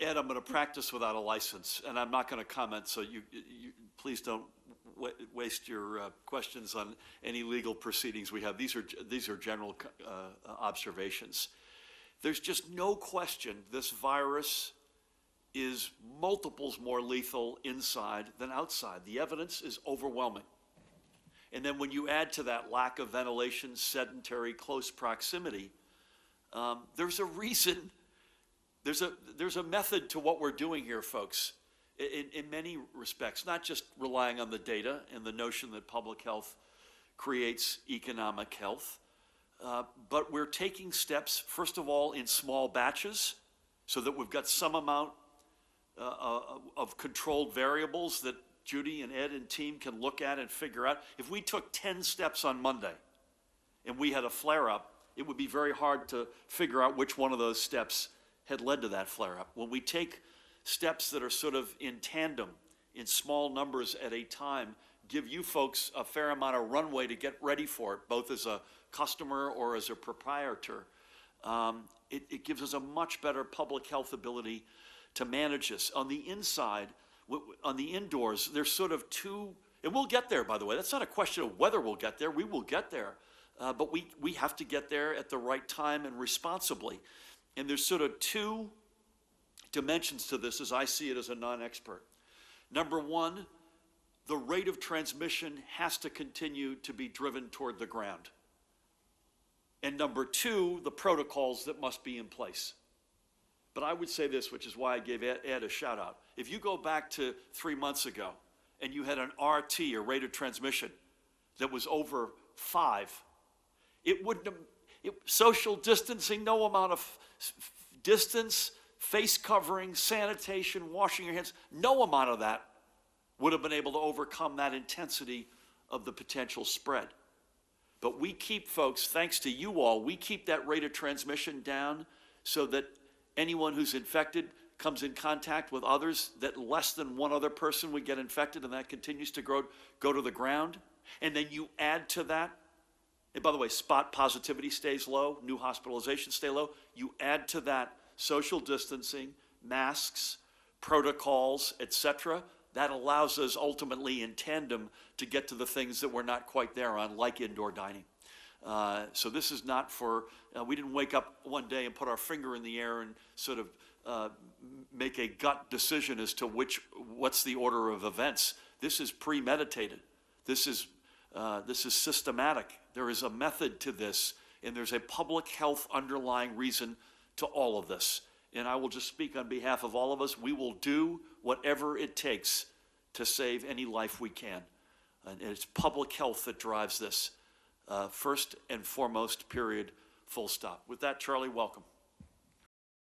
Ed, I'm going to practice without a license, and I'm not going to comment, so you please don't waste your questions on any legal proceedings we have. These are general observations. There's just no question this virus is multiples more lethal inside than outside. The evidence is overwhelming. And then when you add to that lack of ventilation, sedentary, close proximity, there's a reason, there's a method to what we're doing here, folks, in many respects, not just relying on the data and the notion that public health creates economic health, but we're taking steps, first of all, in small batches, so that we've got some amount of controlled variables that Judy and Ed and team can look at and figure out. If we took 10 steps on Monday and we had a flare-up, it would be very hard to figure out which one of those steps had led to that flare-up. When we take steps that are sort of in tandem, in small numbers at a time, give you folks a fair amount of runway to get ready for it, both as a customer or as a proprietor, it gives us a much better public health ability to manage this. On the inside, on the indoors, there's sort of two, and we'll get there, by the way. That's not a question of whether we'll get there. We will get there. But we have to get there at the right time and responsibly. And there's sort of two dimensions to this as I see it as a non-expert. Number one, the rate of transmission has to continue to be driven toward the ground. And number two, the protocols that must be in place. But I would say this, which is why I gave Ed a shout out. If you go back to 3 months ago and you had an RT, a rate of transmission, that was over 5, it wouldn't have, social distancing, no amount of distance, face covering, sanitation, washing your hands, no amount of that would have been able to overcome that intensity of the potential spread. But we keep, folks, thanks to you all, we keep that rate of transmission down so that anyone who's infected comes in contact with others, that less than one other person would get infected, and that continues to go to the ground. And then you add to that, and by the way, spot positivity stays low, new hospitalizations stay low. You add to that social distancing, masks, protocols, etc. That allows us ultimately in tandem to get to the things that we're not quite there on, like indoor dining. So this is not for, we didn't wake up one day and put our finger in the air and sort of make a gut decision as to what's the order of events. This is premeditated. This is systematic. There is a method to this, and there's a public health underlying reason to all of this. And I will just speak on behalf of all of us. We will do whatever it takes to save any life we can. And it's public health that drives this. First and foremost, period, full stop. With that, Charlie, welcome.